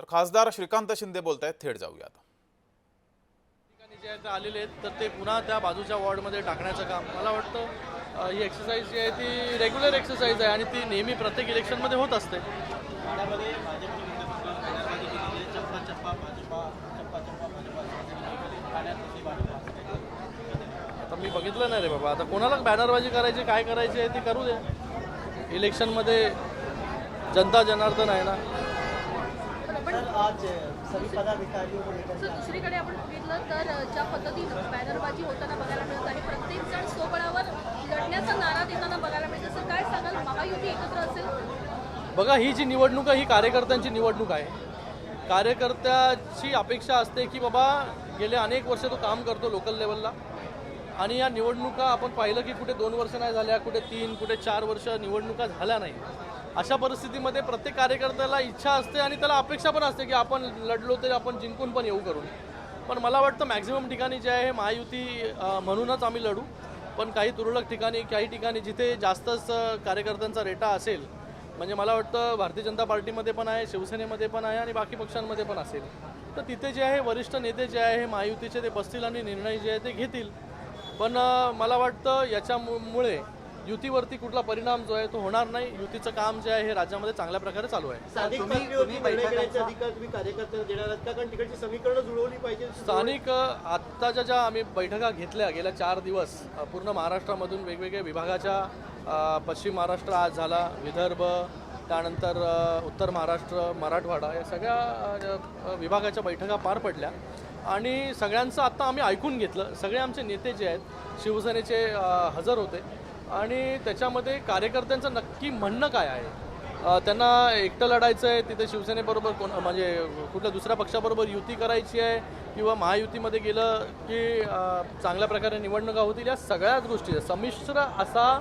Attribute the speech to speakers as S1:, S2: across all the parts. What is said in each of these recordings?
S1: तर खासदार श्रीकांत शिंदे बोलतायत, थेट जाऊयात.
S2: जे आहे ते आलेले आहेत तर ते पुन्हा त्या बाजूच्या वॉर्डमध्ये टाकण्याचं काम मला वाटतं ही एक्सरसाइज जी आहे ती रेग्युलर एक्सरसाइज आहे आणि ती नेहमी प्रत्येक इलेक्शनमध्ये होत असते. आता मी बघितलं नाही रे बाबा, आता कोणाला बॅनरबाजी करायची काय करायची आहे ती करू दे. इलेक्शनमध्ये जनता जनार्दन आहे ना.
S3: आज सभी पदाधिकारियों को लेकर
S4: दुसरीकडे आपण बघितलं तर ज्या पद्धतीनं बॅनरबाजी होताना बघायला मिळत आहे, प्रत्येक जण स्वबळावर लढण्याचा नारा देताना बघायला मिळत असेल. काय सांगाल, महायुती एकत्र असेल?
S2: बघा, ही जी निवडणूक आहे ही कार्यकर्त्यांची निवडणूक आहे. कार्यकर्त्याची अपेक्षा असते की बाबा गेले अनेक वर्ष तो काम करतो लोकल लेवलला आणि या निवडणुका आपण पाहिलं की कुठे 2 वर्ष नाही झाल्या, कुठे 3, कुठे 4 वर्ष निवडणुका झाल्या नाही. अशा परिस्थितीमध्ये प्रत्येक कार्यकर्त्याला इच्छा असते आणि त्याला अपेक्षा पण असते की आपण लढलो तरी आपण जिंकून पण येऊ करून. पण मला वाटतं मॅक्झिमम ठिकाणी जे आहे महायुती म्हणूनच आम्ही लढू. पण काही तुरळक ठिकाणी, काही ठिकाणी जिथे जास्तच कार्यकर्त्यांचा रेटा असेल, म्हणजे मला वाटतं भारतीय जनता पार्टीमध्ये पण आहे, शिवसेनेमध्ये पण आहे आणि बाकी पक्षांमध्ये पण असेल, तर तिथे जे आहे वरिष्ठ नेते जे आहे महायुतीचे ते बसतील आणि निर्णय जे आहे ते घेतील. पण मला वाटतं याच्यामुळे युतीवरती कुठला परिणाम जो आहे तो होणार नाही. युतीचं काम जे आहे हे राज्यामध्ये चांगल्या प्रकारे चालू आहे.
S3: स्थानिक पातळीवरती निर्णय घेण्याचे अधिकार तुम्ही कार्यकर्त्यांना देणार आहात का? कारण तिकडची समीकरणं जुळवली पाहिजे.
S2: स्थानिक आत्ताच्या ज्या आम्ही बैठका घेतल्या गेल्या 4 दिवस पूर्ण महाराष्ट्रामधून वेगवेगळ्या विभागाच्या, पश्चिम महाराष्ट्र आज झाला, विदर्भ, त्यानंतर उत्तर महाराष्ट्र, मराठवाडा, या सगळ्या विभागाच्या बैठका पार पडल्या आणि सगळ्यांचं आत्ता आम्ही ऐकून घेतलं. सगळे आमचे नेते जे आहेत शिवसेनेचे हजर होते आणि त्याच्यामध्ये कार्यकर्त्यांचं नक्की म्हणणं काय आहे. त्यांना एकटं लढायचं आहे, तिथे शिवसेनेबरोबर म्हणजे कुठल्या दुसऱ्या पक्षाबरोबर युती करायची आहे किंवा महायुतीमध्ये गेलं की चांगल्या प्रकारे निवडणुका होतील, या सगळ्याच गोष्टी संमिश्र असा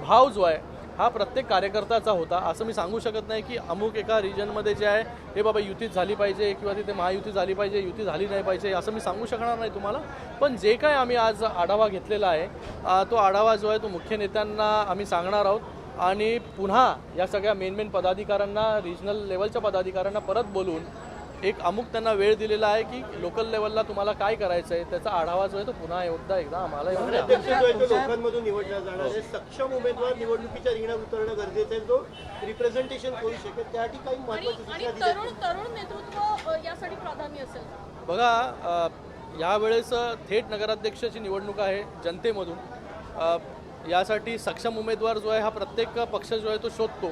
S2: भाव जो आहे हा प्रत्येक कार्यकर्त्याचा होता. असं मी सांगू शकत नाही की अमुक एका रिजनमध्ये जे आहे हे बाबा युतीच झाली पाहिजे किंवा तिथे महायुती झाली पाहिजे, युती झाली नाही पाहिजे, असं मी सांगू शकणार नाही तुम्हाला. पण जे काय आम्ही आज आढावा घेतलेला आहे तो आढावा जो आहे तो मुख्य नेत्यांना आम्ही सांगणार आहोत आणि पुन्हा या सगळ्या मेन पदाधिकाऱ्यांना, रिजनल लेवलच्या पदाधिकाऱ्यांना परत बोलून एक अमुक त्यांना वेळ दिलेला आहे की लोकल लेवलला तुम्हाला काय करायचं आहे त्याचा आढावा जो आहे तो पुन्हा एकदा आम्हाला येऊन द्या.
S3: अध्यक्ष जो आहे तो लोकांमधून निवडला जाणार आहे. सक्षम उमेदवार निवडणुकीच्या रिंगणात उतरणं गरजेचं आहे, जो रिप्रेझेंटेशन करू शकेल. त्यासाठी काही महत्त्वाची सूचना दिली.
S4: तरुण नेतृत्व यासाठी प्राधान्य असेल.
S2: बघा, यावेळेस थेट नगराध्यक्षाची निवडणूक आहे जनतेमधून. यासाठी सक्षम उमेदवार जो आहे हा प्रत्येक पक्ष जो आहे तो शोधतो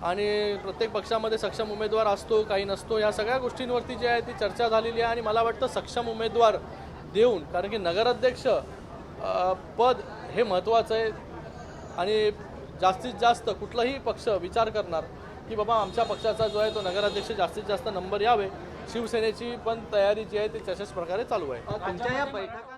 S2: आणि प्रत्येक पक्षामध्ये सक्षम उमेदवार असतो, काही नसतो. या सगळ्या गोष्टींवरती जे आहे ती चर्चा झालेली आहे आणि मला वाटतं सक्षम उमेदवार देऊन, कारण की नगराध्यक्ष पद हे महत्त्वाचं आहे आणि जास्तीत जास्त कुठलाही पक्ष विचार करणार की बाबा आमच्या पक्षाचा जो आहे तो नगराध्यक्ष जास्तीत जास्त नंबर यावे. शिवसेनेची पण तयारी जी आहे ती तशाच प्रकारे चालू आहे.
S5: तुमच्या या बैठका